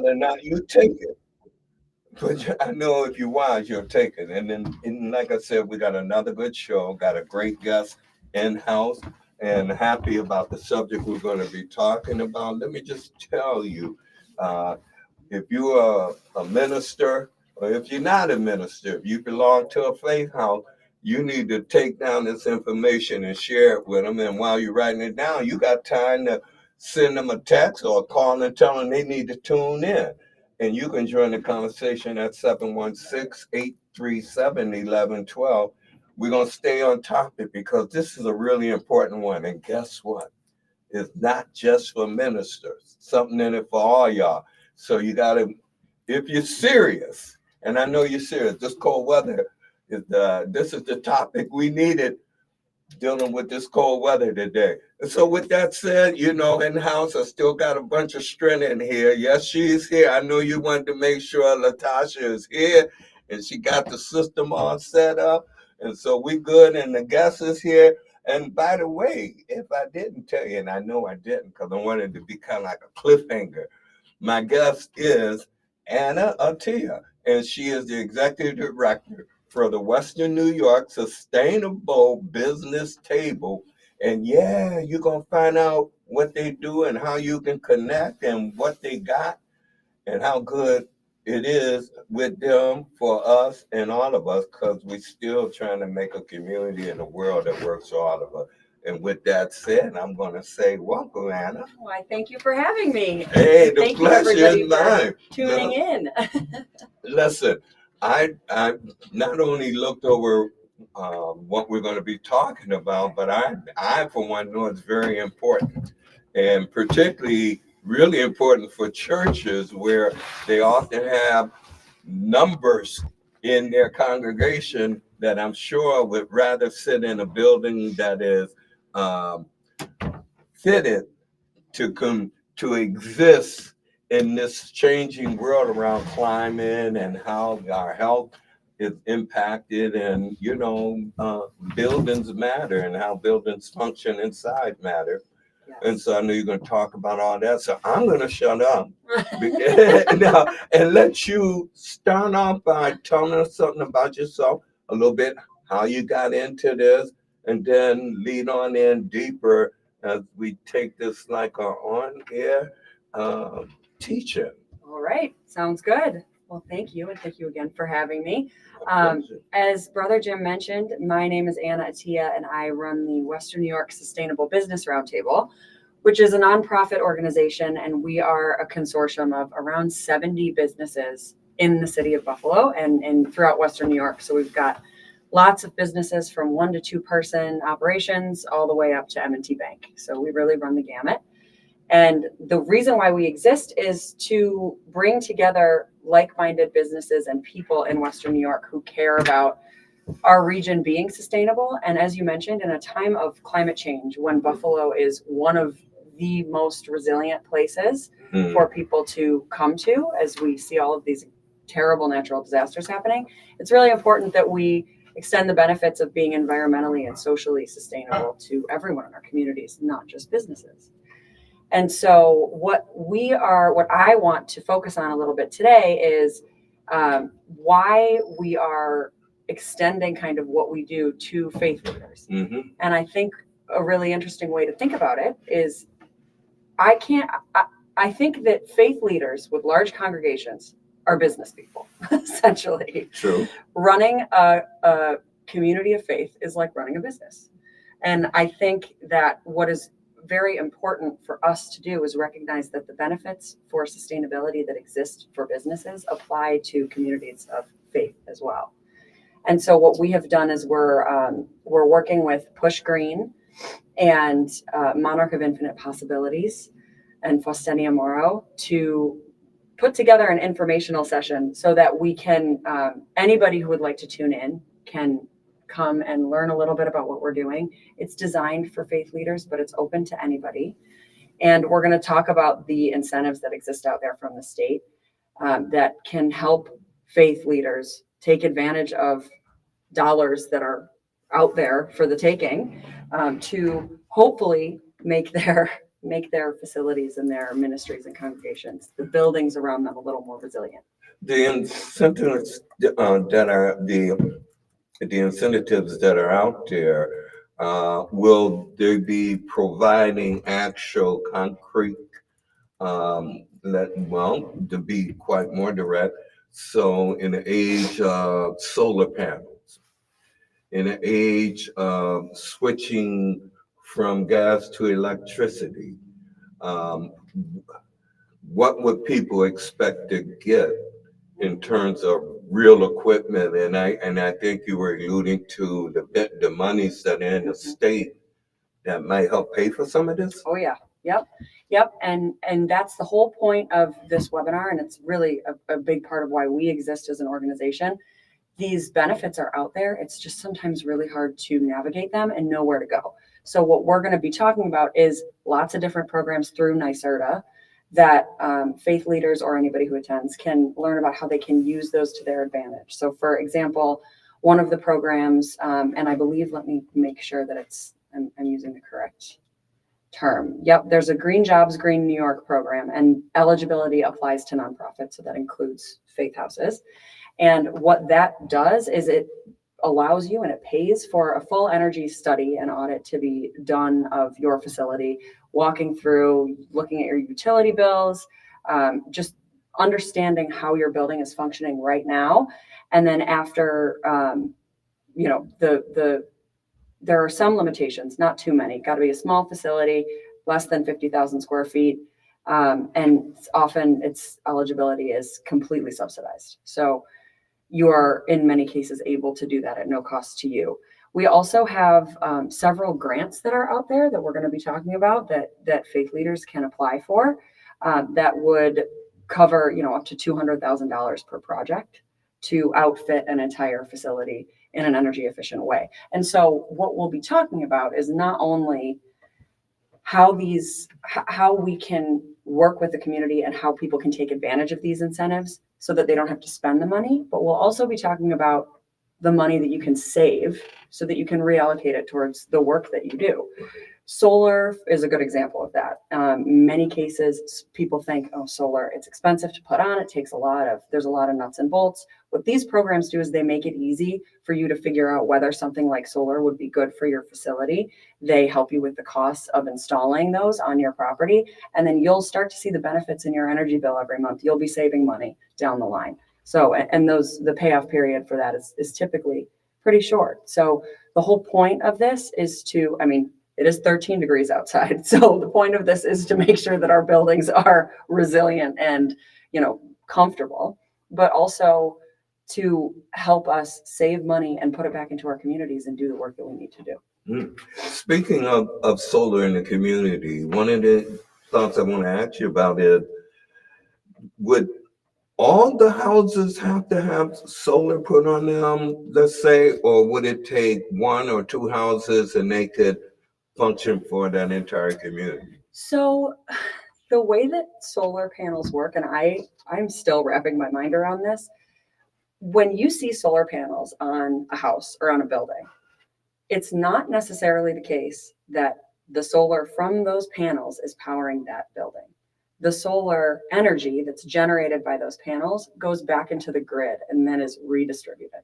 whether or not you take it. But I know if you're wise, you'll take it. And like I said, we got another good show, got a great guest in house, and happy about the subject we're going to be talking about. Let me just tell you, uh, if you are a minister, or if you're not a minister, if you belong to a faith house, you need to take down this information and share it with them. And while you're writing it down, you got time to send them a text or call and tell them they need to tune in. And you can join the conversation at 716-837-1112. We're going to stay on topic because this is a really important one. And guess what? It's not just for ministers, something in it for all y'all. So you got to, if you're serious, and I know you're serious, this cold weather, this is the topic we needed dealing with this cold weather today. And so with that said, in house, I still got a bunch of strength in here. Yes, she's here. I know you wanted to make sure Latasha is here and she got the system all set up. And so we good and the guest is here. And by the way, if I didn't tell you, and I know I didn't because I wanted to be kind of like a cliffhanger, my guest is Anna Attia, and she is the executive director for the Western New York Sustainable Business Table. And yeah, you're going to find out what they do and how you can connect and what they got and how good it is with them for us and all of us, because we're still trying to make a community in the world that works for all of us. And with that said, I'm going to say, welcome, Anna. Why, thank you for having me. Hey, the thank pleasure is mine. Tuning in. Listen, I not only looked over what we're going to be talking about, but I for one know it's very important, and particularly really important for churches where they often have numbers in their congregation that I'm sure would rather sit in a building that is fitted to exist in this changing world around climate and how our health is impacted, and buildings matter and how buildings function inside matter. Yes. And so I know you're going to talk about all that. So I'm going to shut up now and let you start off by telling us something about yourself, a little bit, how you got into this, and then lead on in deeper as we take this like our on-air teaching. All right. Sounds good. Well, thank you. And thank you again for having me. As Brother Jim mentioned, my name is Anna Attia, and I run the Western New York Sustainable Business Roundtable, which is a nonprofit organization. And we are a consortium of around 70 businesses in the city of Buffalo and throughout Western New York. So we've got lots of businesses from 1 to 2 person operations all the way up to M&T Bank. So we really run the gamut. And the reason why we exist is to bring together like-minded businesses and people in Western New York who care about our region being sustainable. And as you mentioned, in a time of climate change, when Buffalo is one of the most resilient places for people to come to, as we see all of these terrible natural disasters happening, it's really important that we extend the benefits of being environmentally and socially sustainable to everyone in our communities, not just businesses. And so what I want to focus on a little bit today is why we are extending kind of what we do to faith leaders. Mm-hmm. And I think a really interesting way to think about it is I think that faith leaders with large congregations are business people, essentially. True. Running a community of faith is like running a business. And I think that what is very important for us to do is recognize that the benefits for sustainability that exist for businesses apply to communities of faith as well. And so what we have done is we're working with Push Green and Monarch of Infinite Possibilities and Faustenia Moro to put together an informational session so that we can, anybody who would like to tune in can come and learn a little bit about what we're doing. It's designed for faith leaders, but it's open to anybody. And we're going to talk about the incentives that exist out there from the state that can help faith leaders take advantage of dollars that are out there for the taking to hopefully make their make their facilities and their ministries and congregations, the buildings around them, a little more resilient. The incentives that are the incentives that are out there, will they be providing actual concrete, to be quite more direct, so in the age of solar panels, in the age of switching from gas to electricity, um, what would people expect to get in terms of real equipment? And I think you were alluding to the monies that are in the state that might help pay for some of this. Oh yeah, yep. And that's the whole point of this webinar, and it's really a big part of why we exist as an organization. These benefits are out there. It's just sometimes really hard to navigate them and know where to go. So what we're going to be talking about is lots of different programs through NYSERDA that faith leaders or anybody who attends can learn about how they can use those to their advantage. So for example, one of the programs, and I believe, let me make sure that I'm using the correct term. Yep, there's a Green Jobs, Green New York program, and eligibility applies to nonprofits, so that includes faith houses. And what that does is it allows you and it pays for a full energy study and audit to be done of your facility, walking through, looking at your utility bills, just understanding how your building is functioning right now. And then after, there are some limitations, not too many. Got to be a small facility, less than 50,000 square feet. And often its eligibility is completely subsidized. So you are in many cases able to do that at no cost to you. We also have several grants that are out there that we're going to be talking about that faith leaders can apply for, that would cover, up to $200,000 per project to outfit an entire facility in an energy efficient way. And so what we'll be talking about is not only how we can work with the community and how people can take advantage of these incentives so that they don't have to spend the money, but we'll also be talking about the money that you can save so that you can reallocate it towards the work that you do. Solar is a good example of that. Many cases, people think, oh, solar, it's expensive to put on. It takes there's a lot of nuts and bolts. What these programs do is they make it easy for you to figure out whether something like solar would be good for your facility. They help you with the costs of installing those on your property. And then you'll start to see the benefits in your energy bill every month. You'll be saving money down the line. So, and the payoff period for that is typically pretty short. So the whole point of this is it is 13 degrees outside. So the point of this is to make sure that our buildings are resilient and, comfortable, but also to help us save money and put it back into our communities and do the work that we need to do. Speaking of solar in the community, one of the thoughts I want to ask you about is, would all the houses have to have solar put on them, let's say, or would it take one or two houses and they could function for that entire community? So the way that solar panels work, and I'm still wrapping my mind around this, when you see solar panels on a house or on a building, it's not necessarily the case that the solar from those panels is powering that building. The solar energy that's generated by those panels goes back into the grid and then is redistributed.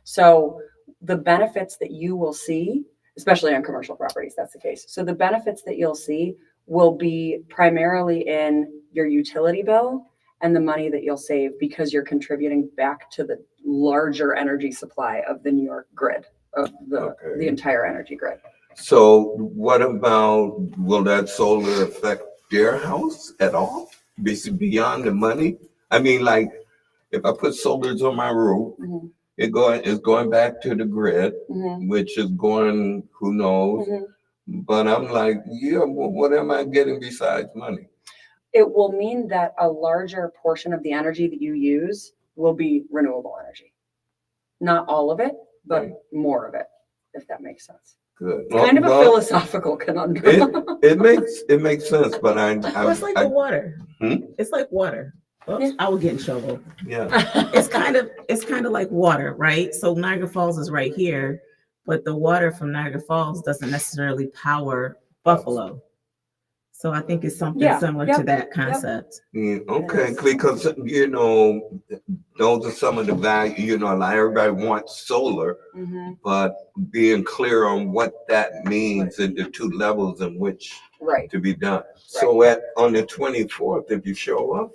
So the benefits that you will see, especially on commercial properties, that's the case. So the benefits that you'll see will be primarily in your utility bill and the money that you'll save because you're contributing back to the larger energy supply of the New York grid, of the entire energy grid. So what about, will that solar affect their house at all? Beyond the money? I mean, like, if I put solars on my roof, Mm-hmm. it's going back to the grid, Mm-hmm. which is going, who knows? Mm-hmm. But I'm like, yeah, well, what am I getting besides money? It will mean that a larger portion of the energy that you use will be renewable energy. Not all of it, but more of it, if that makes sense. Good. Kind of a philosophical conundrum. It makes sense, but it's like the water. It's like water. Oops, Yeah. I will get in trouble. Yeah. It's kind of like water, right? So Niagara Falls is right here, but the water from Niagara Falls doesn't necessarily power Buffalo. So I think it's something Yeah, similar yep, to that concept. Yeah, okay, because those are some of the value. Like everybody wants solar, hmm but being clear on what that means and the two levels in which Right. to be done. So on the 24th, if you show up,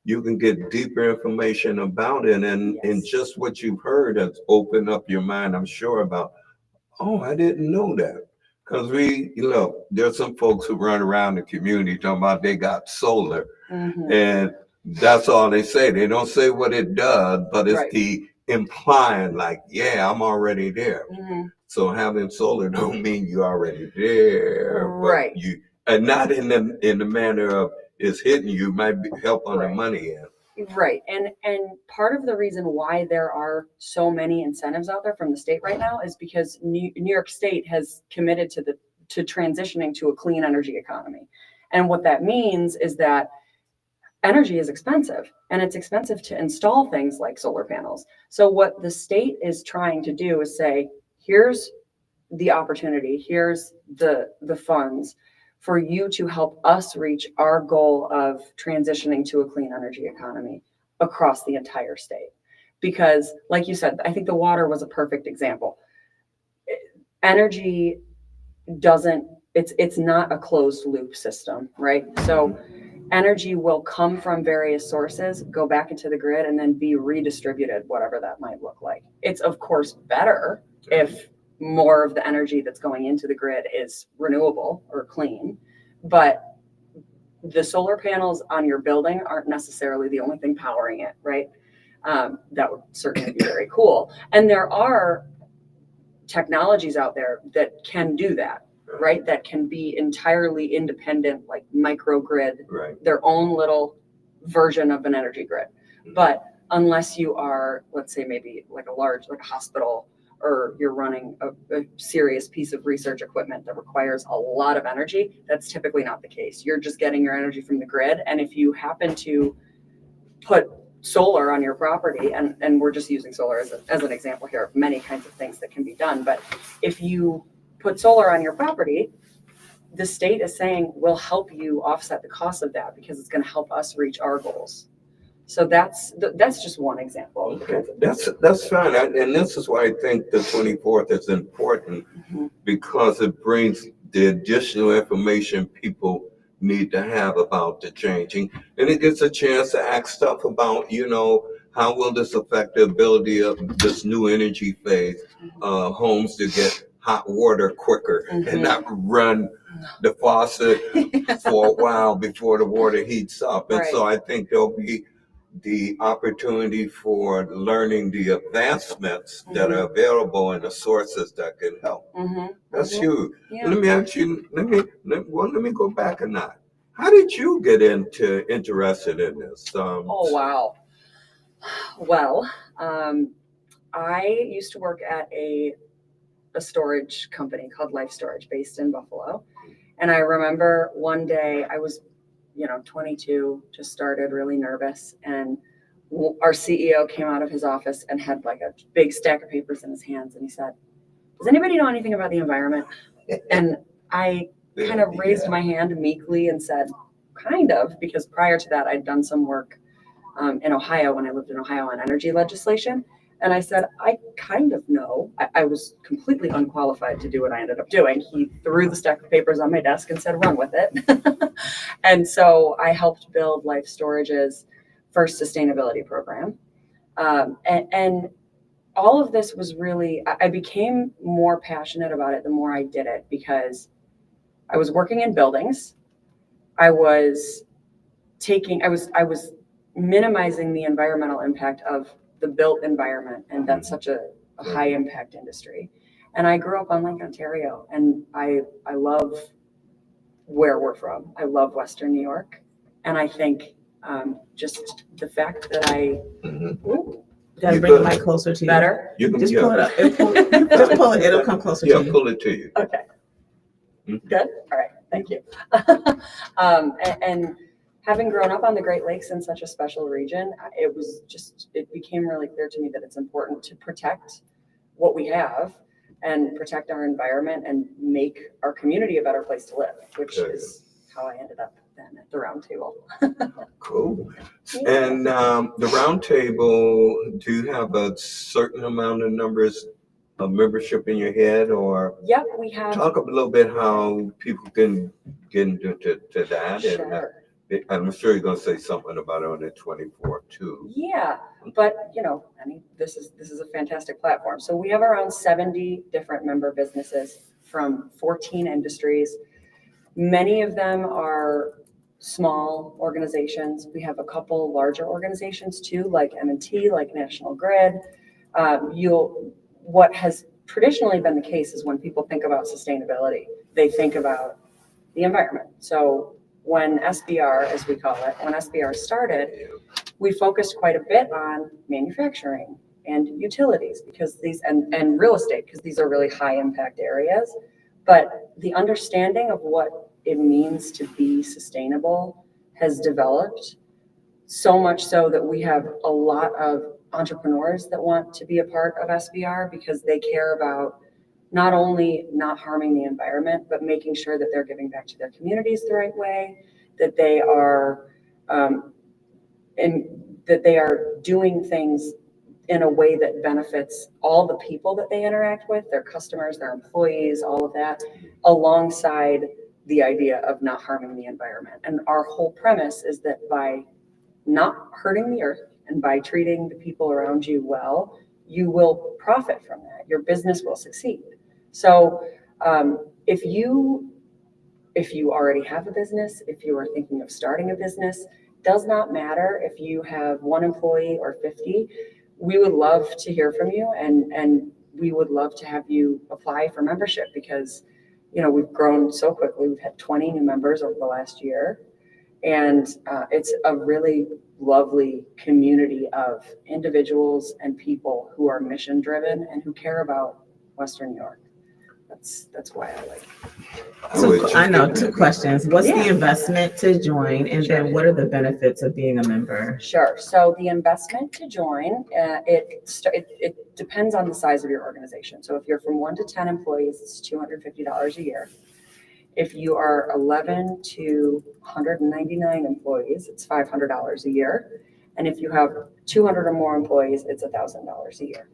you can get deeper information about it, and Yes. just what you've heard has opened up your mind, I'm sure, about, oh, I didn't know that. Because there's some folks who run around the community talking about they got solar, hmm and that's all they say. They don't say what it does, but it's Right. the implying, like, yeah, I'm already there. hmm So having solar don't mean you're already there, Right. but and not in the manner of it's hitting you, might be help on the Right. money end. Right. And part of the reason why there are so many incentives out there from the state right now is because New York State has committed to transitioning to a clean energy economy. And what that means is that energy is expensive, and it's expensive to install things like solar panels. So what the state is trying to do is say, here's the opportunity, here's the funds for you to help us reach our goal of transitioning to a clean energy economy across the entire state. Because like you said, I think the water was a perfect example. Energy doesn't, it's not a closed loop system, right? So energy will come from various sources, go back into the grid, and then be redistributed, whatever that might look like. It's of course better if more of the energy that's going into the grid is renewable or clean, but the solar panels on your building aren't necessarily the only thing powering it, right? That would certainly be very cool. And there are technologies out there that can do that, right? That can be entirely independent, like microgrid, Right. their own little version of an energy grid. But unless you are, let's say maybe like a hospital, or you're running a serious piece of research equipment that requires a lot of energy, that's typically not the case. You're just getting your energy from the grid. And if you happen to put solar on your property, and we're just using solar as an example here of many kinds of things that can be done, but if you put solar on your property, the state is saying we'll help you offset the cost of that because it's going to help us reach our goals. So that's just one example. Okay, that's fine, and this is why I think the 24th is important, because it brings the additional information people need to have about the changing, and it gets a chance to ask stuff about, how will this affect the ability of this new energy phase, homes to get hot water quicker and not run the faucet for a while before the water heats up. And so I think there'll be the opportunity for learning the advancements that are available and the sources that can help. That's huge. Yeah. Let me ask you, let me go back a notch. How did you get interested in this? Oh, wow. Well, I used to work at a storage company called Life Storage based in Buffalo. And I remember one day I was 22, just started, really nervous. And our CEO came out of his office and had like a big stack of papers in his hands. And he said, does anybody know anything about the environment? And I kind of raised my hand meekly and said, kind of, because prior to that, I'd done some work in Ohio when I lived in Ohio on energy legislation. And I said, I kind of know. I was completely unqualified to do what I ended up doing. He threw the stack of papers on my desk and said, run with it. And so I helped build Life Storage's first sustainability program. And all of this was really, I became more passionate about it the more I did it, because I was working in buildings. I was minimizing the environmental impact of the built environment, and that's such a high impact industry. And I grew up on Lake Ontario, and I love where we're from. I love Western New York, and I think just the fact that Gotta bring the mic closer to you. Better. Just pull it up. Just pull it. It'll come closer to you. Yeah, pull it to you. Okay. Good. All right. Thank you. And having grown up on the Great Lakes in such a special region, it became really clear to me that it's important to protect what we have and protect our environment and make our community a better place to live, which is how I ended up then at the round table. Cool. Yeah. And the roundtable, do you have a certain amount of numbers of membership in your head, or Yep, we have. talk a little bit how people can get into to that? Sure. And I'm sure you're going to say something about it on the 24th too. Yeah, but I mean, this is a fantastic platform. So we have around 70 different member businesses from 14 industries. Many of them are small organizations. We have a couple larger organizations too, like M&T, like National Grid. What has traditionally been the case is when people think about sustainability, they think about the environment. So when SBR, as we call it, when SBR started, we focused quite a bit on manufacturing and utilities because and real estate, because these are really high impact areas. But the understanding of what it means to be sustainable has developed, so much so that we have a lot of entrepreneurs that want to be a part of SBR because they care about not only not harming the environment, but making sure that they're giving back to their communities the right way, that they are that they are doing things in a way that benefits all the people that they interact with, their customers, their employees, all of that, alongside the idea of not harming the environment. And our whole premise is that by not hurting the earth and by treating the people around you well, you will profit from that. Your business will succeed. So if you already have a business, if you are thinking of starting a business, does not matter if you have 1 employee or 50. We would love to hear from you, and we would love to have you apply for membership because, we've grown so quickly. We've had 20 new members over the last year, and it's a really lovely community of individuals and people who are mission driven and who care about Western New York. That's why I like it. I know 2 questions. What's Yeah. the investment to join? And then what are the benefits of being a member? Sure. So the investment to join, it depends on the size of your organization. So if you're from 1 to 10 employees, it's $250 a year. If you are 11 to 199 employees, it's $500 a year. And if you have 200 or more employees, it's $1,000 a year.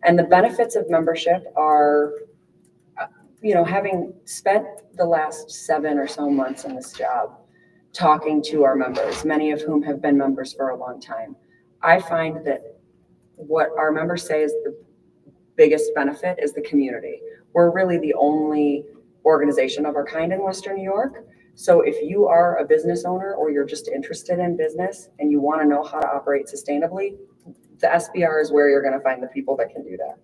And the benefits of membership are, having spent the last 7 or so months in this job, talking to our members, many of whom have been members for a long time, I find that what our members say is the biggest benefit is the community. We're really the only organization of our kind in Western New York. So if you are a business owner or you're just interested in business and you want to know how to operate sustainably, the SBR is where you're going to find the people that can do that.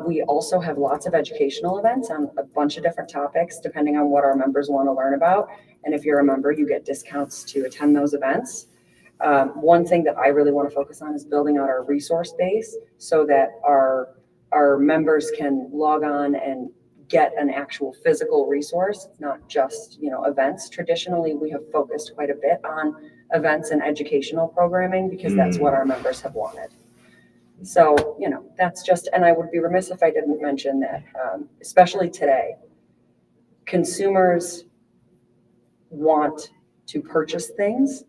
We also have lots of educational events on a bunch of different topics, depending on what our members want to learn about. And if you're a member, you get discounts to attend those events. One thing that I really want to focus on is building out our resource base so that our members can log on and get an actual physical resource, not just, events. Traditionally, we have focused quite a bit on events and educational programming because that's what our members have wanted. So, that's just, and I would be remiss if I didn't mention that, especially today, consumers want to purchase things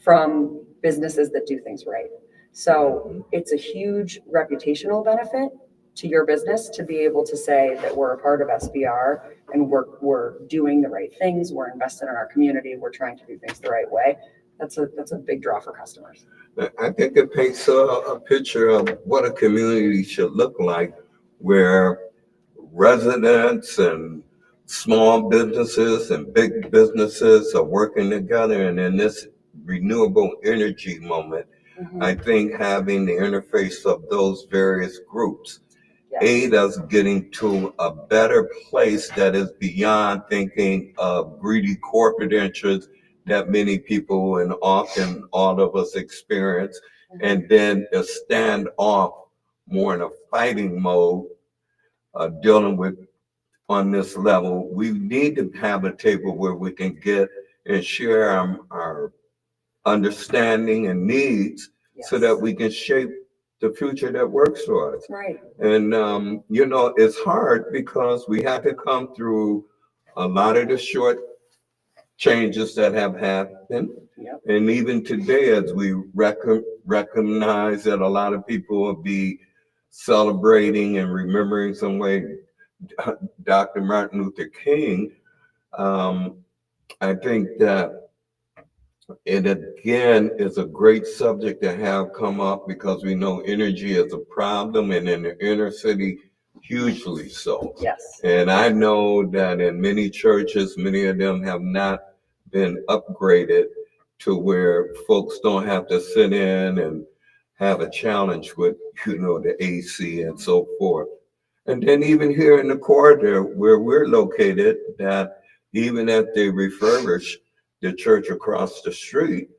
from businesses that do things right. So it's a huge reputational benefit to your business to be able to say that we're a part of SBR and we're doing the right things, we're invested in our community, we're trying to do things the right way. That's a big draw for customers. I think it paints a picture of what a community should look like, where residents and small businesses and big businesses are working together. And in this renewable energy moment, I think having the interface of those various groups aid us getting to a better place that is beyond thinking of greedy corporate interests that many people and often all of us experience, and then a stand off more in a fighting mode, dealing with on this level. We need to have a table where we can get and share our understanding and needs so that we can shape the future that works for us. Right. And, it's hard because we had to come through a lot of the short changes that have happened. Yep. And even today, as we recognize that a lot of people will be celebrating and remembering some way Dr. Martin Luther King, I think that it again is a great subject to have come up because we know energy is a problem, and in the inner city, hugely so. Yes. And I know that in many churches, many of them have not been upgraded to where folks don't have to sit in and have a challenge with, the AC and so forth. And then even here in the corridor where we're located, that even if they refurbish the church across the street,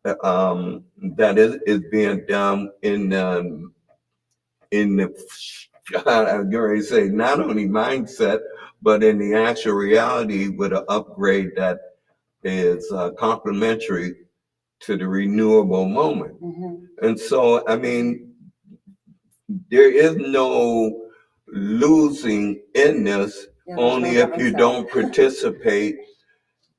that is being done in the I'm going to say not only mindset, but in the actual reality with an upgrade that is complementary to the renewable moment. Mm-hmm. And so, I mean, there is no losing in this, Yeah, only no if you downside. don't participate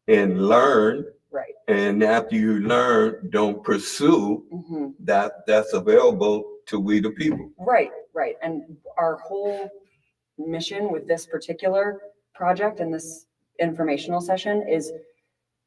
and learn. Right. And after you learn, don't pursue Mm-hmm. that's available to we the people. Right. And our whole mission with this particular project and this informational session is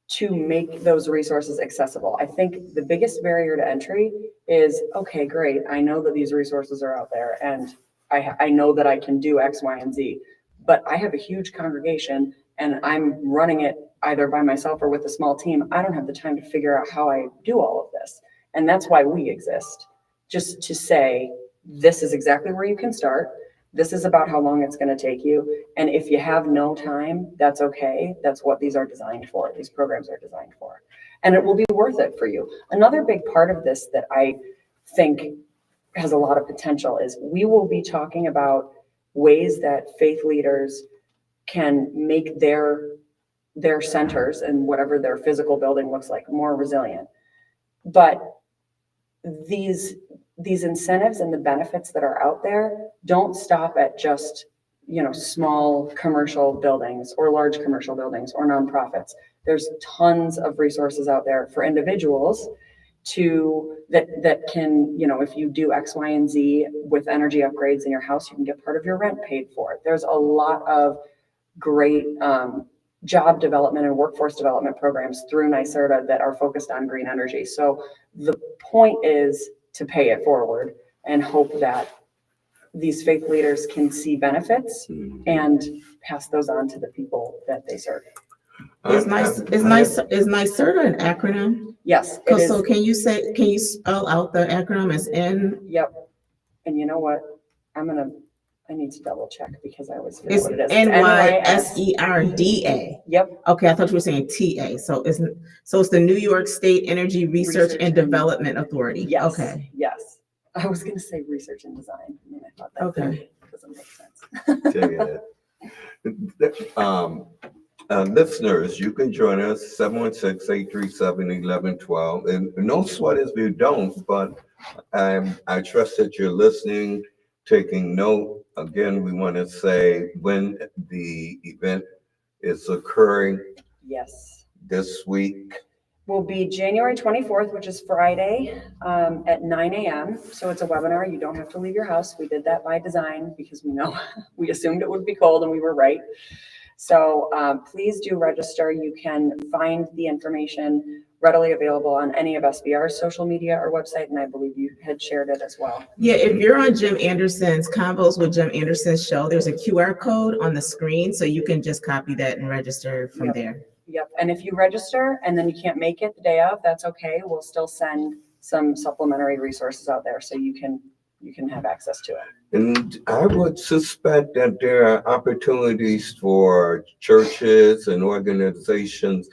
to make those resources accessible. I think the biggest barrier to entry is, okay, great, I know that these resources are out there and I know that I can do X, Y, and Z, but I have a huge congregation and I'm running it either by myself or with a small team. I don't have the time to figure out how I do all of this. And that's why we exist, just to say, this is exactly where you can start. This is about how long it's going to take you. And if you have no time, that's okay. That's what these are designed for. These programs are designed for. And it will be worth it for you. Another big part of this that I think has a lot of potential is we will be talking about ways that faith leaders can make their centers and whatever their physical building looks like more resilient. But these incentives and the benefits that are out there don't stop at just, small commercial buildings or large commercial buildings or nonprofits. There's tons of resources out there for individuals that can, if you do X, Y, and Z with energy upgrades in your house, you can get part of your rent paid for. There's a lot of great job development and workforce development programs through NYSERDA that are focused on green energy. So the point is to pay it forward and hope that these faith leaders can see benefits and pass those on to the people that they serve. Is NYSERDA an acronym? Yes, it is. So can you spell out the acronym as N? Yep. And you know what? I need to double check because I always forget It's what it is. NYSERDA. Yep. Okay, I thought you were saying TA. So it's the New York State Energy Research and Development Authority. Yes. Okay. Yes. I was going to say research and design, and I thought that doesn't make sense. Listeners, you can join us 716-837-1112. And no sweat if you don't, but I trust that you're listening, taking note. Again, we want to say when the event is occurring. Yes. This week. Will be January 24th, which is Friday, at 9 a.m. So it's a webinar. You don't have to leave your house. We did that by design because we assumed it would be cold and we were right. So please do register. You can find the information readily available on any of SBR's social media or website, and I believe you had shared it as well. Yeah, if you're on Jim Anderson's Convos with Jim Anderson's show, there's a QR code on the screen, so you can just copy that and register from there. Yep, and if you register and then you can't make it the day of, that's okay. We'll still send some supplementary resources out there so you can have access to it. And I would suspect that there are opportunities for churches and organizations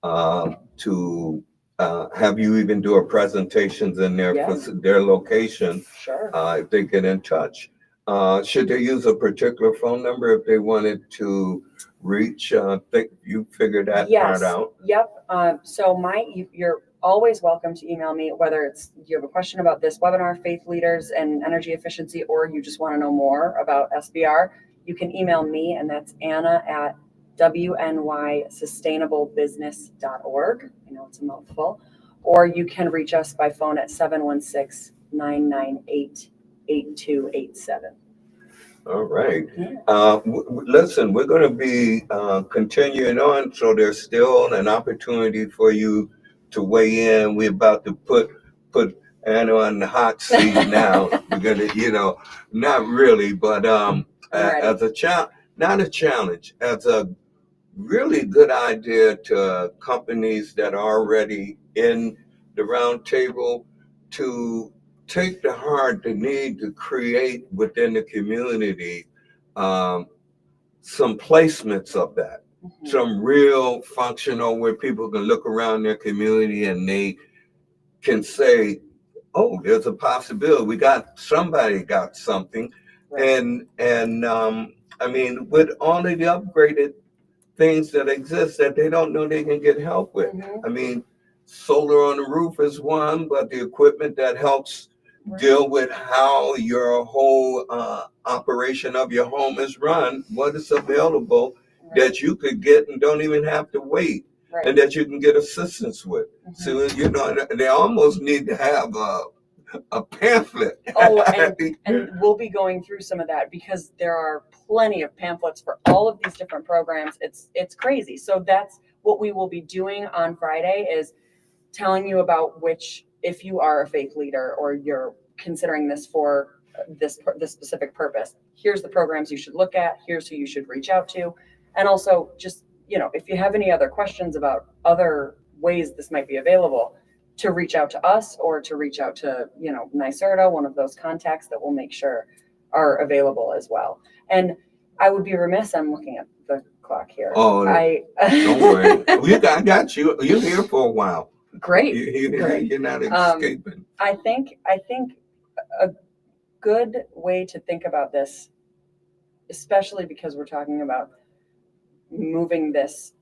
to have you even do a presentations in their location. Sure. If they get in touch. Should they use a particular phone number if they wanted to reach? Think you figured that part out? Yep. So you're always welcome to email me, whether it's you have a question about this webinar, faith leaders and energy efficiency, or you just want to know more about SBR. You can email me, and that's Anna at wnysustainablebusiness.org. I know it's a mouthful. Or you can reach us by phone at 716-998-8287. All right. Yeah. Listen, we're going to be continuing on, so there's still an opportunity for you to weigh in. We're about to put Anna on the hot seat now. We're going to, not really, but as a not a challenge, as a really good idea to companies that are already in the round table to take to heart the need to create within the community some placements of that, some real functional where people can look around their community and they can say, oh, there's a possibility. Somebody got something. Right. And I mean, with all of the upgraded things that exist that they don't know they can get help with. I mean, solar on the roof is one, but the equipment that helps deal with how your whole operation of your home is run, what is available that you could get and don't even have to wait, and that you can get assistance with. So, they almost need to have a pamphlet. Oh, and we'll be going through some of that because there are plenty of pamphlets for all of these different programs. It's crazy. So that's what we will be doing on Friday, is telling you about which, if you are a faith leader or you're considering this for this specific purpose, here's the programs you should look at, here's who you should reach out to. And also just, if you have any other questions about other ways this might be available, to reach out to us or to reach out to, NYSERDA, one of those contacts that we'll make sure are available as well. And I would be remiss, I'm looking at the clock here. Oh, don't worry. I got you. You're here for a while. Great. Great. You're not escaping. I think a good way to think about this, especially because we're talking about moving this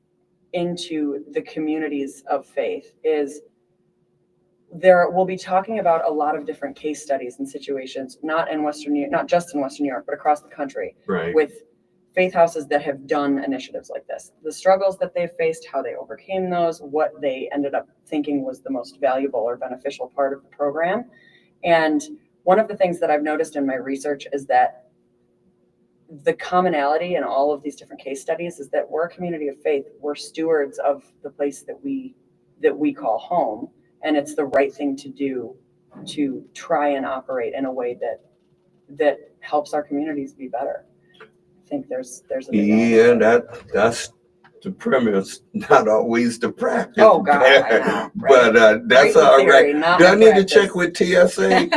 into the communities of faith, is we'll be talking about a lot of different case studies and situations, not just in Western New York, but across the country, with faith houses that have done initiatives like this, the struggles that they've faced, how they overcame those, what they ended up thinking was the most valuable or beneficial part of the program. And one of the things that I've noticed in my research is that the commonality in all of these different case studies is that we're a community of faith. We're stewards of the place that we call home. And it's the right thing to do to try and operate in a way that helps our communities be better. I think there's a big that's the premise, not always the practice. Oh God, I know, right? But that's all right. Do I need to check with TSA?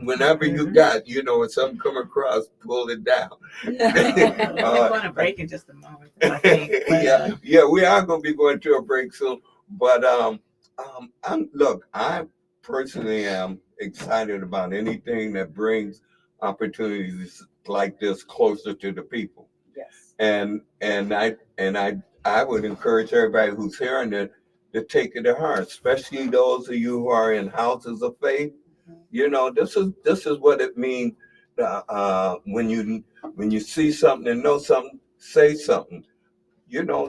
Whenever you got, when something come across, pull it down. We're going to break in just a moment, I think. But, we are going to be going to a break soon. But I personally am excited about anything that brings opportunities like this closer to the people. Yes. And I would encourage everybody who's hearing it to take it to heart, especially those of you who are in houses of faith. This is what it means when you see something and know something, say something.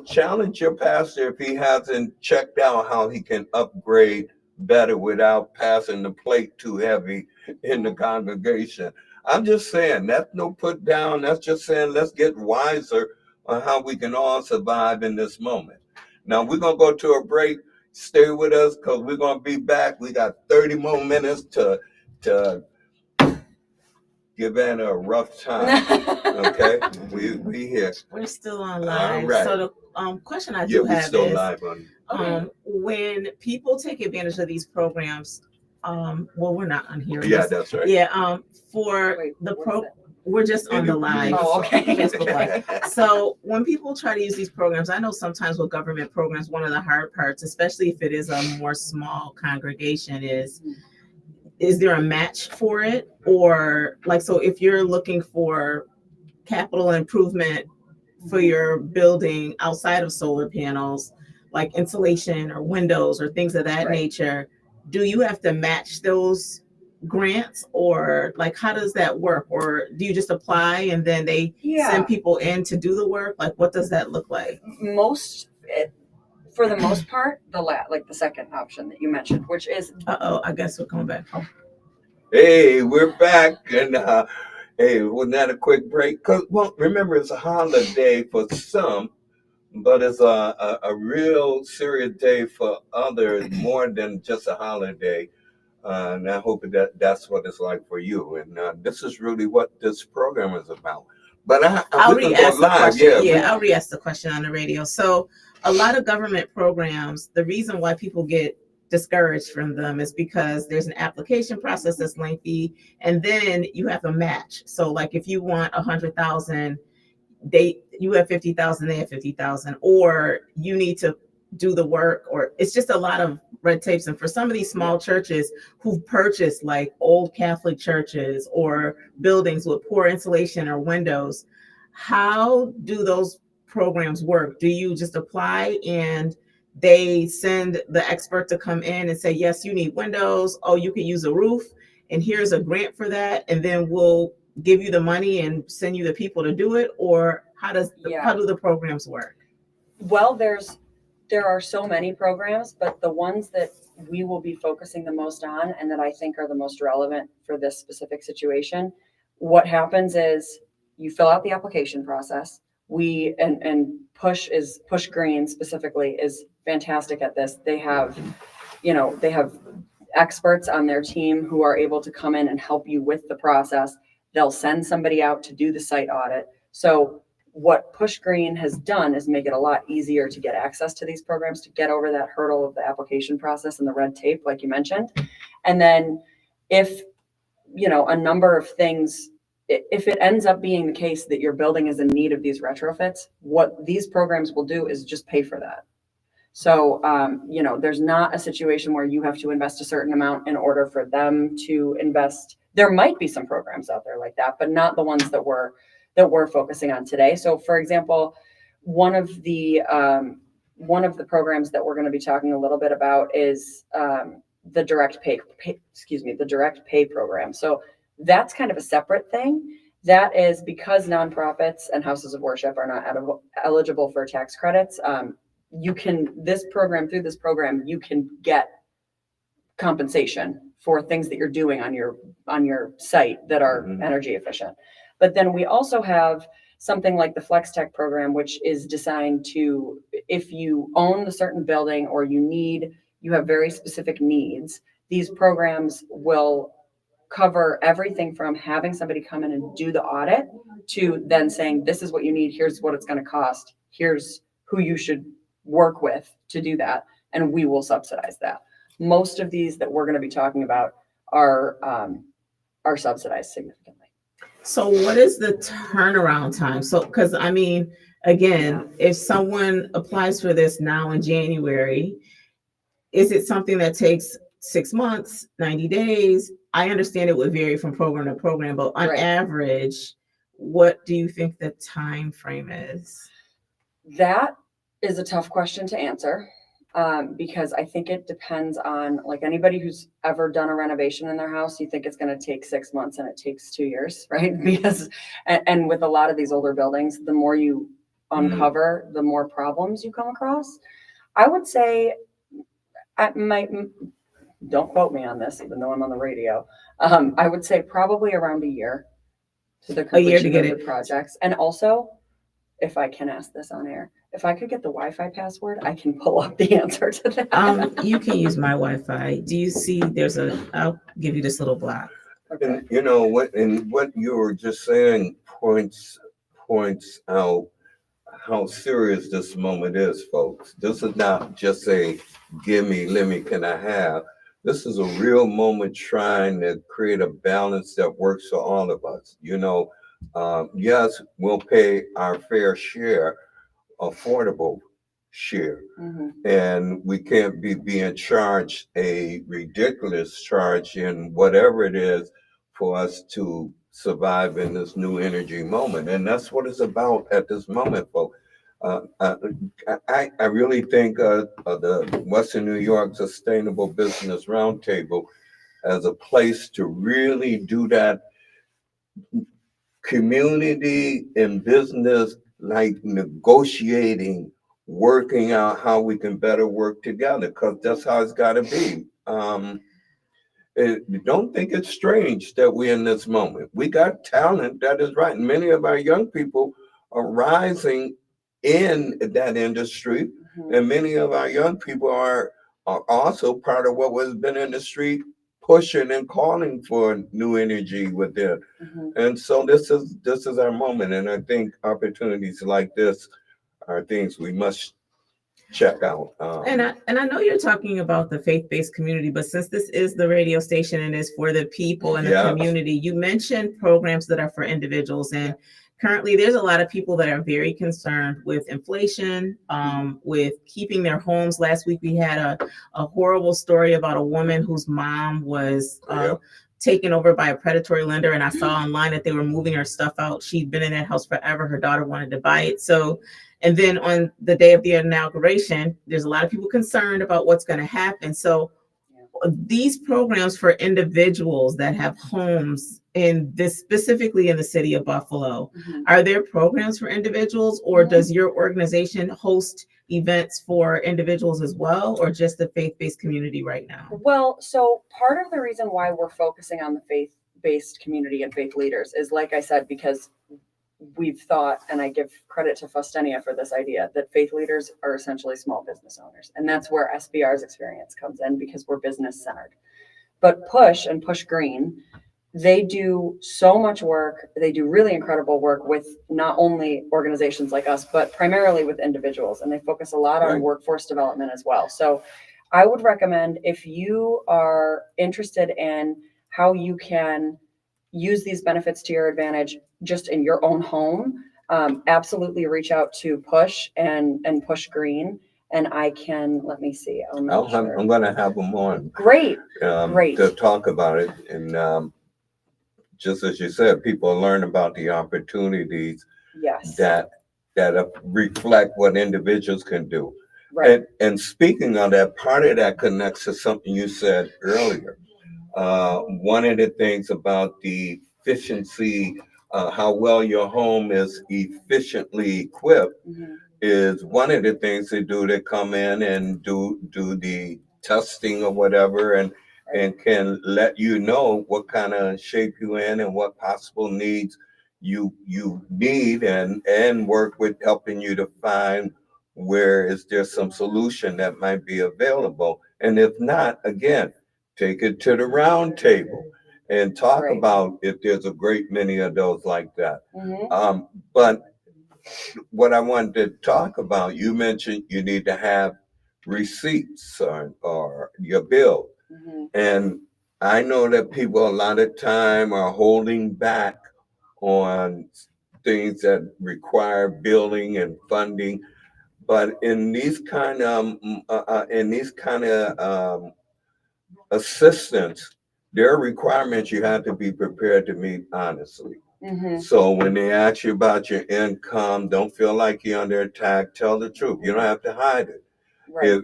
Challenge your pastor if he hasn't checked out how he can upgrade better without passing the plate too heavy in the congregation. I'm just saying, that's no put down. That's just saying, let's get wiser on how we can all survive in this moment. Now, we're going to go to a break. Stay with us because we're going to be back. We got 30 more minutes to give Anna a rough time. Okay? we here. We're still on live. All right. So the question I do have still is, live on. when people take advantage of these programs, we're not on here. Yeah, that's right. Yeah, we're just on the live. Oh, okay. Facebook Live. So when people try to use these programs, I know sometimes with government programs, one of the hard parts, especially if it is a more small congregation, is there a match for it? Or so if you're looking for capital improvement for your building outside of solar panels, like insulation or windows or things of that nature, do you have to match those grants, or like how does that work? Or do you just apply and then they Yeah. send people in to do the work? Like what does that look like? For the most part, like the second option that you mentioned, which is I guess we're coming back. Oh. Hey, we're back, and hey, wasn't that a quick break? Cause well, remember it's a holiday for some, but it's a real serious day for others, more than just a holiday. And I hope that's what it's like for you. And this is really what this program is about. But I we already can go asked the live. question. Yeah, Yeah, I already asked the question on the radio. So a lot of government programs, the reason why people get discouraged from them is because there's an application process that's lengthy, and then you have a match. So like if you want 100,000, you have 50,000, they have 50,000, or you need to do the work, or it's just a lot of red tapes. And for some of these small churches who've purchased like old Catholic churches or buildings with poor insulation or windows, how do those programs work? Do you just apply and they send the expert to come in and say, yes, you need windows, oh, you can use a roof, and here's a grant for that, and then we'll give you the money and send you the people to do it? Or how do the programs work? Well, there are so many programs, but the ones that we will be focusing the most on and that I think are the most relevant for this specific situation, what happens is you fill out the application process. And Push Green specifically is fantastic at this. They have experts on their team who are able to come in and help you with the process. They'll send somebody out to do the site audit. So what Push Green has done is make it a lot easier to get access to these programs, to get over that hurdle of the application process and the red tape, like you mentioned. And then if, a number of things, if it ends up being the case that your building is in need of these retrofits, what these programs will do is just pay for that. So, there's not a situation where you have to invest a certain amount in order for them to invest. There might be some programs out there like that, but not the ones that we're focusing on today. So, for example, one of the programs that we're going to be talking a little bit about is the direct pay program. So that's kind of a separate thing. That is because nonprofits and houses of worship are not eligible for tax credits. Through this program, you can get compensation for things that you're doing on your site that are energy efficient. But then we also have something like the Flex Tech program, which is designed to, if you own a certain building or you have very specific needs, these programs will cover everything from having somebody come in and do the audit to then saying, this is what you need, here's what it's going to cost, here's who you should work with to do that, and we will subsidize that. Most of these that we're going to be talking about are subsidized significantly. So what is the turnaround time? So, because if someone applies for this now in January, is it something that takes 6 months, 90 days? I understand it would vary from program to program, but on average, what do you think the time frame is? That is a tough question to answer, because I think it depends on, like, anybody who's ever done a renovation in their house, you think it's going to take 6 months and it takes 2 years, right? Because, and with a lot of these older buildings, the more you uncover, the more problems you come across. I would say, don't quote me on this, even though I'm on the radio. I would say probably around a year to the completion of the projects. And also, if I can ask this on air, if I could get the Wi-Fi password, I can pull up the answer to that. You can use my Wi-Fi. Do you see I'll give you this little block. Okay. And what you were just saying points out how serious this moment is, folks. This is not just a gimme, lemmy, can I have? This is a real moment trying to create a balance that works for all of us. Yes, we'll pay our fair share, affordable share. And we can't be being charged a ridiculous charge in whatever it is for us to survive in this new energy moment. And that's what it's about at this moment, folks. I really think the Western New York Sustainable Business Roundtable as a place to really do that community and business, like negotiating, working out how we can better work together, because that's how it's got to be. Don't think it's strange that we're in this moment. We got talent, that is right. Many of our young people are rising in that industry, Mhm. and many of our young people are also part of what has been in the street pushing and calling for new energy within. Mhm. And so this is our moment, and I think opportunities like this are things we must check out. And I know you're talking about the faith-based community, but since this is the radio station and is for the people and the Yes. community, you mentioned programs that are for individuals. And currently there's a lot of people that are very concerned with inflation, with keeping their homes. Last week we had a horrible story about a woman whose mom was Yep. taken over by a predatory lender, and I saw online that they were moving her stuff out. She'd been in that house forever. Her daughter wanted to buy it. So, and then on the day of the inauguration, there's a lot of people concerned about what's going to happen. So these programs for individuals that have homes in this, specifically in the city of Buffalo, Mhm. are there programs for individuals, or Mhm. does your organization host events for individuals as well, or just the faith-based community right now? Well, so part of the reason why we're focusing on the faith-based community and faith leaders is, like I said, because we've thought, and I give credit to Fustenia for this idea, that faith leaders are essentially small business owners. And that's where SBR's experience comes in, because we're business centered. But Push and Push Green, they do so much work. They do really incredible work with not only organizations like us, but primarily with individuals. And they focus a lot on Right. workforce development as well. So I would recommend, if you are interested in how you can use these benefits to your advantage just in your own home, absolutely reach out to Push and Push Green. And I can, let me see. I'm going to have them on Great. Great. to talk about it. And just as you said, people learn about the opportunities Yes. that reflect what individuals can do. Right. And speaking of that, part of that connects to something you said earlier. One of the things about the efficiency, how well your home is efficiently equipped, Mhm. is one of the things they do. They come in and do the testing or whatever, and can let you know what kind of shape you in and what possible needs you need, and work with helping you to find where is there some solution that might be available. And if not, again, take it to the round table and talk Right. about if there's a great many of those like that. Mhm. But what I wanted to talk about, you mentioned you need to have receipts or your bill. Mhm. And I know that people a lot of time are holding back on things that require billing and funding. But in these kind of assistance, there are requirements you have to be prepared to meet honestly. Mhm. So when they ask you about your income, don't feel like you're under attack. Tell the truth. You don't have to hide it. Right.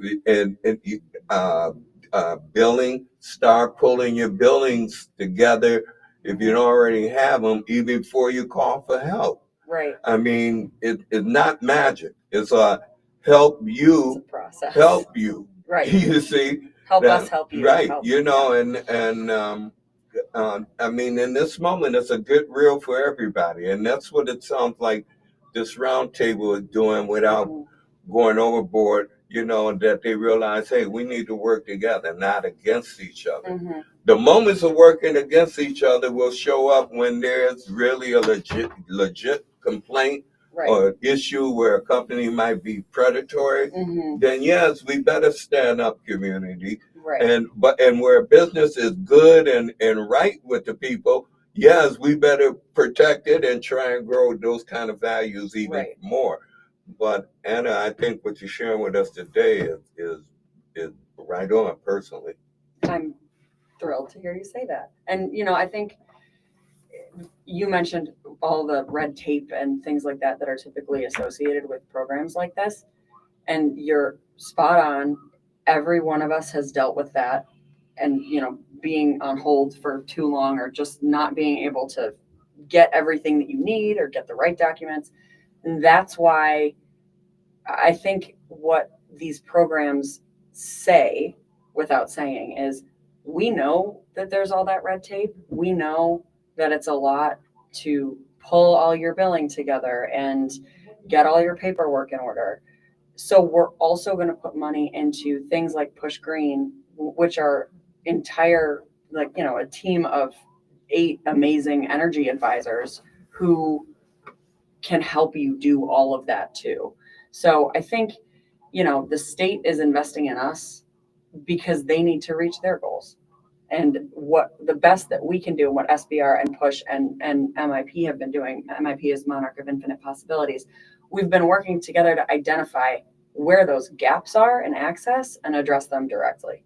Billing, start pulling your billings together if you don't already have them, even before you call for help. Right. I mean, it's not magic. It's a help It's a you, process. help you. Right. You see, Help that, us help you. right? Help. You know, and I mean, in this moment, it's a good reel for everybody, and that's what it sounds like this round table is doing without Mhm. going overboard. You know, that they realize, hey, we need to work together, not against each other. Mhm. The moments of working against each other will show up when there's really a legit complaint Right. or issue where a company might be predatory. Mhm. Then yes, we better stand up, community. Right. And where business is good and right with the people, yes, we better protect it and try and grow those kind of values even Right. more. But Anna, I think what you're sharing with us today is right on personally. I'm thrilled to hear you say that. And I think you mentioned all the red tape and things like that that are typically associated with programs like this, and you're spot on. Every one of us has dealt with that and being on hold for too long, or just not being able to get everything that you need or get the right documents. And that's why I think what these programs say without saying is, we know that there's all that red tape. We know that it's a lot to pull all your billing together and get all your paperwork in order. So we're also going to put money into things like Push Green, which are entire, a team of 8 amazing energy advisors who can help you do all of that too. So I think, the state is investing in us because they need to reach their goals. And what the best that we can do, and what SBR and Push and MIP have been doing, MIP is Monarch of Infinite Possibilities, we've been working together to identify where those gaps are in access and address them directly,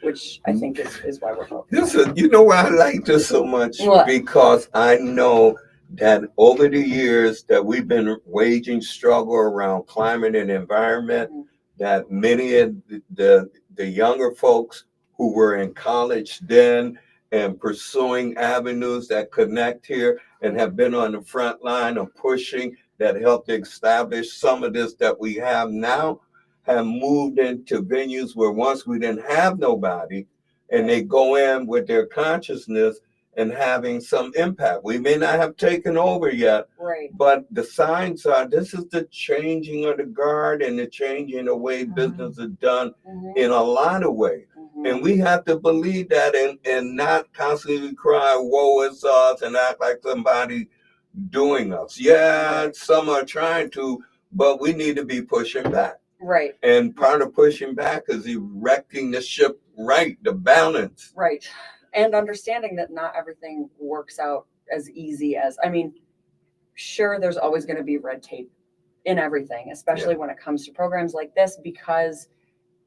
which I think is why we're focused. You know why I like this so much? What? Because I know that over the years that we've been waging struggle around climate and environment, that many of the younger folks who were in college then and pursuing avenues that connect here and have been on the front line of pushing that helped establish some of this that we have now, have moved into venues where once we didn't have nobody, and they go in with their consciousness and having some impact. We may not have taken over yet, right, but the signs are this is the changing of the guard and the changing the way business is done in a lot of ways. And we have to believe that and not constantly cry, woe is us, and act like somebody doing us. Yeah, some are trying to, but we need to be pushing back. Right. And part of pushing back is erecting the ship right, the balance. Right. And understanding that not everything works out as easy as, sure, there's always going to be red tape in everything, especially when it comes to programs like this, because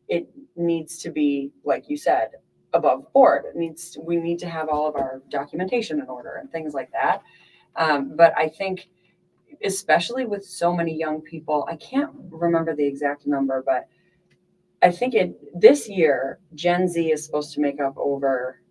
it needs to be, like you said, above board. We need to have all of our documentation in order and things like that. But I think, especially with so many young people, I can't remember the exact number, but I think this year, Gen Z is supposed to make up over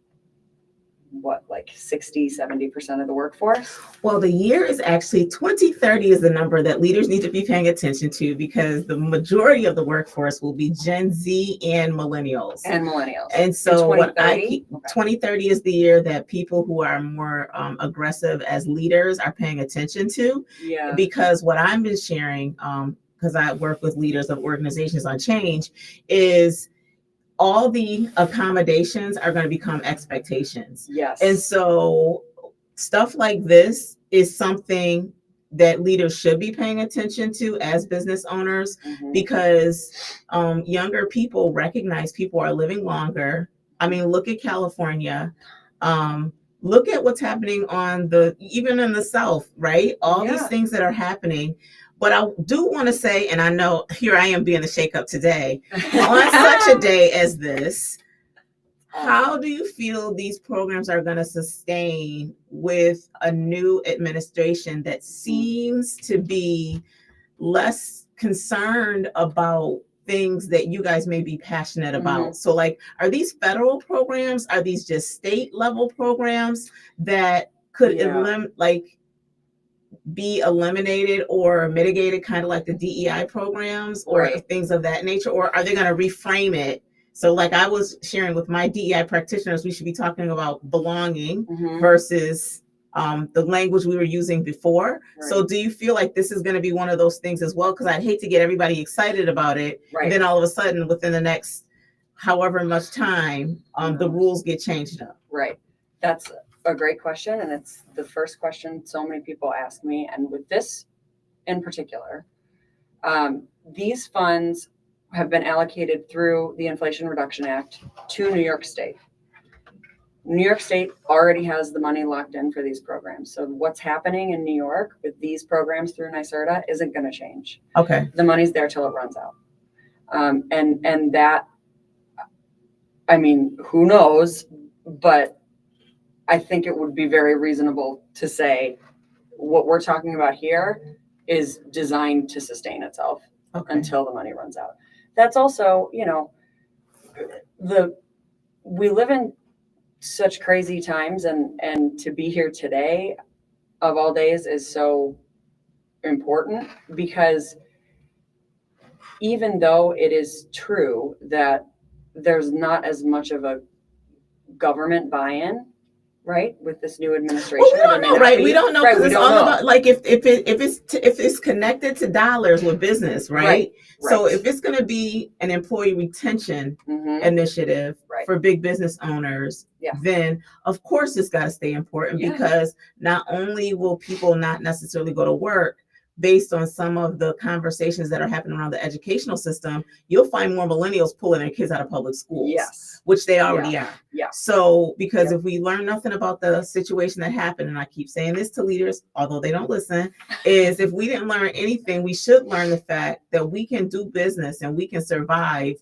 60-70% of the workforce? Well, the year is actually 2030 is the number that leaders need to be paying attention to, because the majority of the workforce will be Gen Z and millennials. And so 2030 is the year that people who are more aggressive as leaders are paying attention to. Yeah. Because what I've been sharing, because I work with leaders of organizations on change, is all the accommodations are going to become expectations. Yes. And so stuff like this is something that leaders should be paying attention to as business owners, because younger people recognize people are living longer. Look at California. Look at what's happening even in the South, right? All these things that are happening. But I do want to say, and I know here I am being the shakeup today, on such a day as this, how do you feel these programs are going to sustain with a new administration that seems to be less concerned about things that you guys may be passionate about? So are these federal programs? Are these just state level programs that could be eliminated or mitigated, kind of like the DEI programs or things of that nature? Or are they going to reframe it? So like I was sharing with my DEI practitioners, we should be talking about belonging versus the language we were using before. So do you feel like this is going to be one of those things as well? Because I'd hate to get everybody excited about it. And then all of a sudden, within the next however much time, the rules get changed up. Right. That's a great question. And it's the first question so many people ask me. And with this in particular, these funds have been allocated through the Inflation Reduction Act to New York State. New York State already has the money locked in for these programs. So what's happening in New York with these programs through NYSERDA isn't going to change. Okay. The money's there till it runs out. And that, who knows, but I think it would be very reasonable to say what we're talking about here is designed to sustain itself until the money runs out. That's also, we live in such crazy times, and to be here today of all days is so important, because even though it is true that there's not as much of a government buy-in, right, with this new administration. Well, we don't know, right? We don't know, because it's all about, like, if it's connected to dollars with business, right? So if it's going to be an employee retention initiative for big business owners, then of course it's got to stay important, because not only will people not necessarily go to work based on some of the conversations that are happening around the educational system, you'll find more millennials pulling their kids out of public schools, which they already are. So, because if we learn nothing about the situation that happened, and I keep saying this to leaders, although they don't listen, is if we didn't learn anything, we should learn the fact that we can do business and we can survive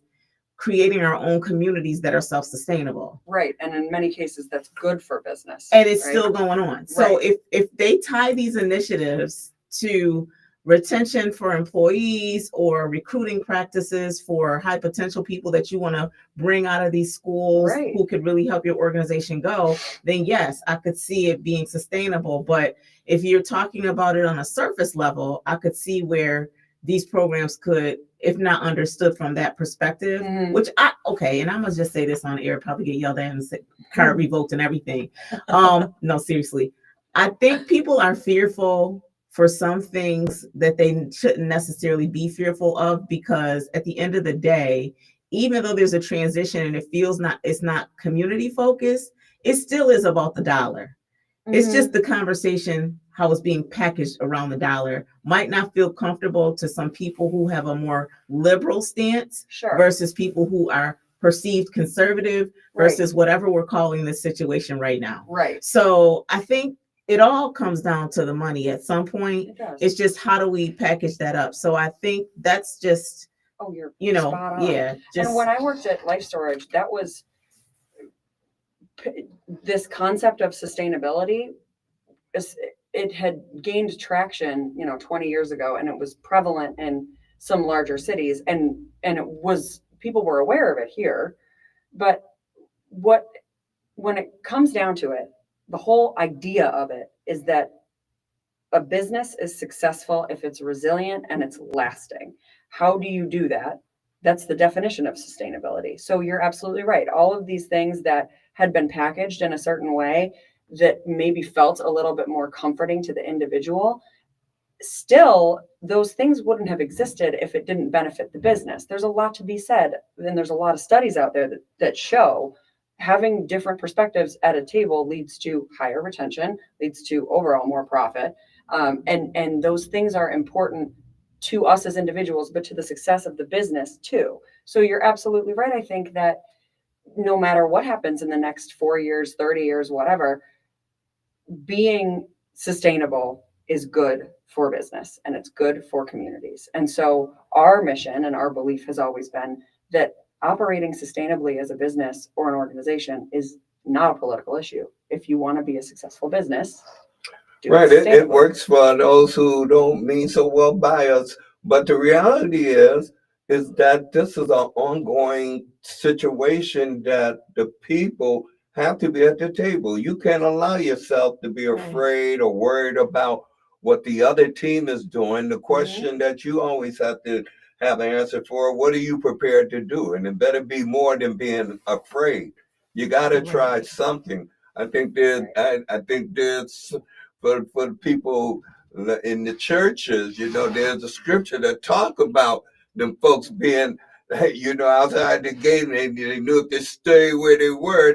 creating our own communities that are self-sustainable. Right. And in many cases, that's good for business. And it's still going on. So if they tie these initiatives to retention for employees or recruiting practices for high potential people that you want to bring out of these schools who could really help your organization go, then yes, I could see it being sustainable. But if you're talking about it on a surface level, I could see where these programs could, if not understood from that perspective, which and I'm gonna just say this on air, probably get yelled at and card revoked and everything. No, seriously, I think people are fearful for some things that they shouldn't necessarily be fearful of, because at the end of the day, even though there's a transition and it feels it's not community focused, it still is about the dollar. It's just the conversation, how it's being packaged around the dollar, might not feel comfortable to some people who have a more liberal stance versus people who are perceived conservative versus whatever we're calling this situation right now. So I think it all comes down to the money at some point. It's just, how do we package that up? So I think that's just, you're spot on. And when I worked at Life Storage, that was this concept of sustainability. It had gained traction, 20 years ago, and it was prevalent in some larger cities, and it was, people were aware of it here. But when it comes down to it, the whole idea of it is that a business is successful if it's resilient and it's lasting. How do you do that? That's the definition of sustainability. So you're absolutely right. All of these things that had been packaged in a certain way that maybe felt a little bit more comforting to the individual, still, those things wouldn't have existed if it didn't benefit the business. There's a lot to be said, and there's a lot of studies out there that show having different perspectives at a table leads to higher retention, leads to overall more profit. And those things are important to us as individuals, but to the success of the business too. So you're absolutely right. I think that no matter what happens in the next 4 years, 30 years, whatever, being sustainable is good for business and it's good for communities. And so our mission and our belief has always been that operating sustainably as a business or an organization is not a political issue. If you want to be a successful business, it works for those who don't mean so well by us. But the reality is that this is an ongoing situation that the people have to be at the table. You can't allow yourself to be afraid or worried about what the other team is doing. The question that you always have to have an answer for, what are you prepared to do? And it better be more than being afraid. You got to try something. I think there's for the people in the churches, there's a scripture that talk about them folks being, outside the gate, and they knew if they stay where they were,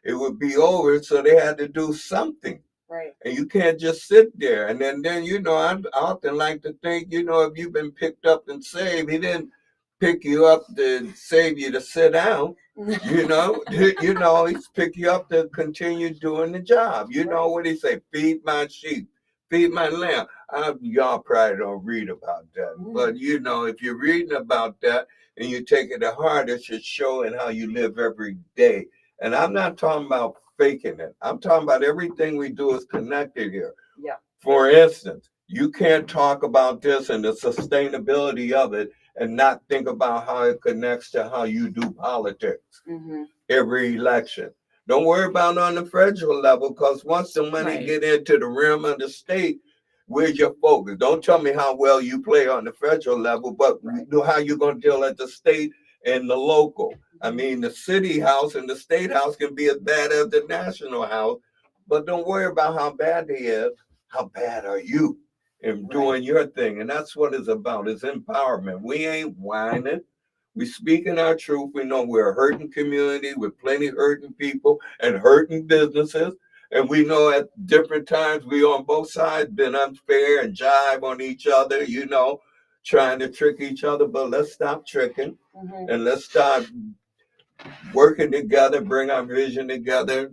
it would be over. So they had to do something. Right. And you can't just sit there. And then I often like to think, if you've been picked up and saved, he didn't pick you up to save you to sit down. He's pick you up to continue doing the job. What he say? Feed my sheep, feed my lamb. Y'all probably don't read about that. But if you're reading about that and you take it to heart, it should show in how you live every day. And I'm not talking about faking it. I'm talking about everything we do is connected here. Yeah. For instance, you can't talk about this and the sustainability of it and not think about how it connects to how you do politics. every election. Don't worry about on the federal level, because once the money Right. get into the realm of the state, where's your focus? Don't tell me how well you play on the federal level, but how you going to deal at the state and the local. I mean, the city house and the state house can be as bad as the national house, but don't worry about how bad they is. How bad are you in doing your thing? And that's what it's about. It's empowerment. We ain't whining. We speaking our truth. We know we're a hurting community with plenty hurting people and hurting businesses. And we know at different times we on both sides been unfair and jive on each other, trying to trick each other. But let's stop tricking and let's start working together, bring our vision together,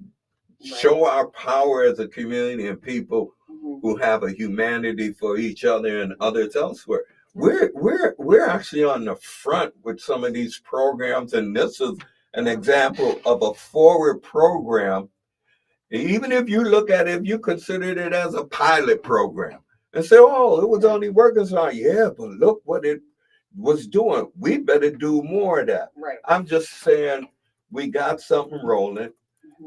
show our power as a community and people who have a humanity for each other and others elsewhere. We're actually on the front with some of these programs, and this is an example of a forward program. Even if you look at it, if you consider it as a pilot program and say, oh, it was only working so yeah, but look what it was doing. We better do more of that. Right. I'm just saying we got something rolling,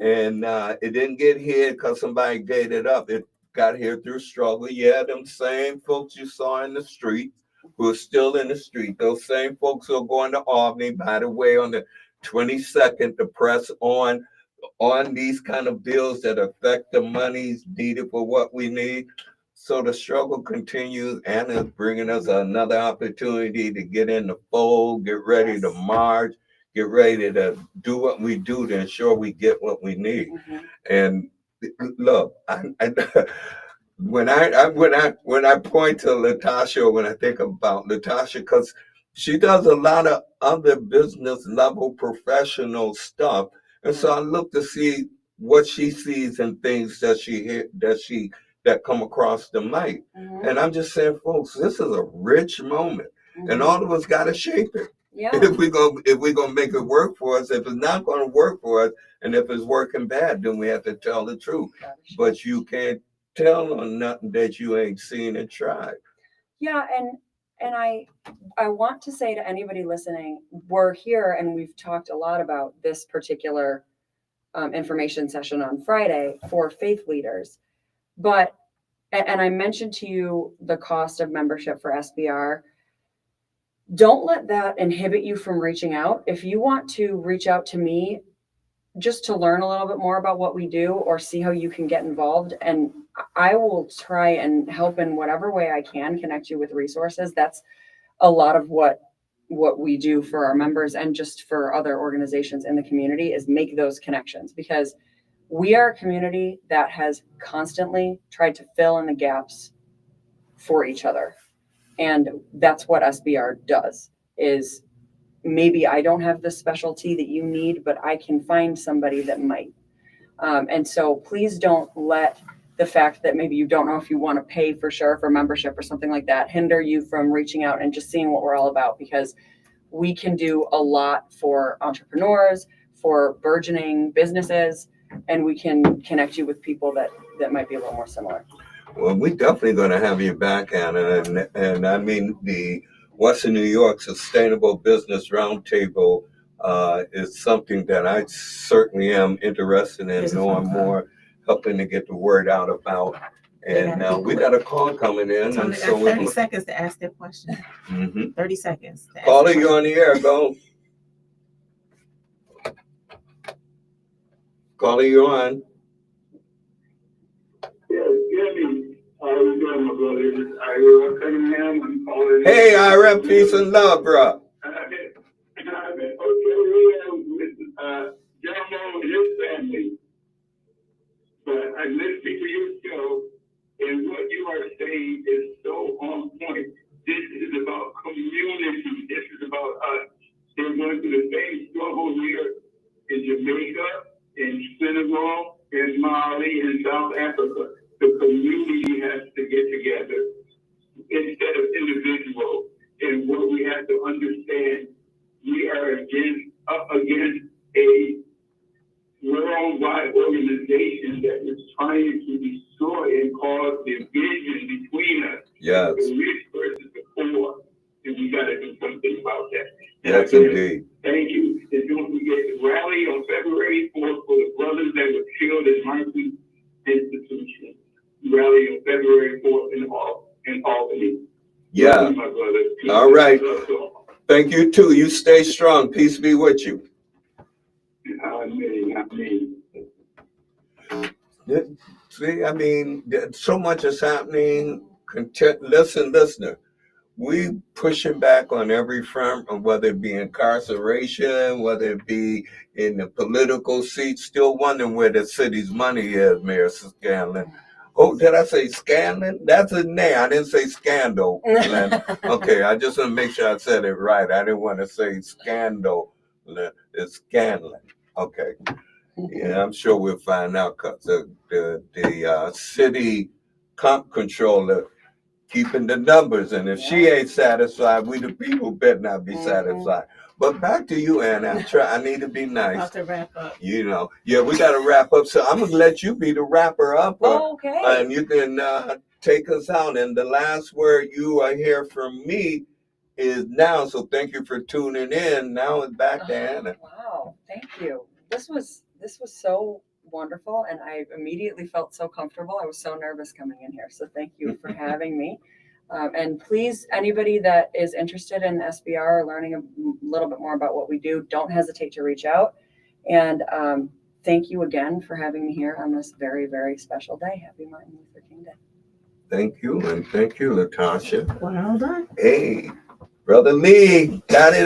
and it didn't get here because somebody gave it up. It got here through struggle. Yeah, them same folks you saw in the street who are still in the street, those same folks who are going to Albany, by the way, on the 22nd to press on these kind of bills that affect the monies needed for what we need. So the struggle continues. Anna's bringing us another opportunity to get in the fold, get ready to march, get ready to do what we do to ensure we get what we need. And look, when I point to Latasha, when I think about Latasha, because she does a lot of other business level professional stuff, and so I look to see what she sees and things that she hear, that come across the mic. And I'm just saying, folks, this is a rich moment, and all of us got to shape it. Yeah. If we're gonna make it work for us, if it's not gonna work for us, and if it's working bad, then we have to tell the truth. But you can't tell on nothing that you ain't seen and tried. Yeah, and I want to say to anybody listening, we're here and we've talked a lot about this particular information session on Friday for faith leaders. But, and I mentioned to you the cost of membership for SBR. Don't let that inhibit you from reaching out. If you want to reach out to me just to learn a little bit more about what we do or see how you can get involved, and I will try and help in whatever way I can connect you with resources. That's a lot of what we do for our members and just for other organizations in the community, is make those connections, because we are a community that has constantly tried to fill in the gaps for each other. And that's what SBR does, is maybe I don't have the specialty that you need, but I can find somebody that might. And so please don't let the fact that maybe you don't know if you want to pay for sure for membership or something like that hinder you from reaching out and just seeing what we're all about, because we can do a lot for entrepreneurs, for burgeoning businesses, and we can connect you with people that might be a little more similar. Well, we're definitely going to have you back, Anna. And I mean, the Western New York Sustainable Business Roundtable is something that I certainly am interested in knowing more, helping to get the word out about. And now we got a call coming in. So and they so got 30 seconds to ask their question. 30 seconds. Caller, you on the air. Go. Caller, you on. Hey, Ira, peace and love, bro. But I listened to your show, and what you are saying is so on point. This is about community. This is about us. They're going through the same struggle here in Jamaica, in Senegal, in Mali, in South Africa. The community has to get together instead of individuals. And what we have to understand, we are up against a worldwide organization that is trying to destroy and cause division between us. Yes. The rich versus the poor. And we got to do something about that. Yes, indeed. Thank you. And don't forget to rally on February rally on February 4th in Albany. Yeah. Love you, my brother. Peace All right. and love to all. Thank you too. You stay strong. Peace be with you. Amen. See, I mean, so much is happening. Listen, listener. We pushing back on every front, whether it be incarceration, whether it be in the political seat. Still wondering where the city's money is, Mayor Scanlon. Oh, did I say Scanlon? That's his name. I didn't say scandal. Okay, I just want to make sure I said it right. I didn't want to say scandal. It's Scanlon. Okay. Yeah, I'm sure we'll find out because the city comp controller keeping the numbers, and if she ain't satisfied, we the people better not be satisfied. But back to you, Anna. I need to be nice. About to wrap up. You know, yeah, we got to wrap up. So I'm gonna let you be the wrapper up, Okay. and you can take us out. And the last word you hear from me is now. So thank you for tuning in. Now it's back to Anna. Wow, thank you. This was so wonderful, and I immediately felt so comfortable. I was so nervous coming in here, so thank you for having me. And please, anybody that is interested in SBR or learning a little bit more about what we do, don't hesitate to reach out. And thank you again for having me here on this very, very special day. Happy Martin Luther King Day. Thank you, and thank you, Latasha. Well done. Hey, Brother Lee, got it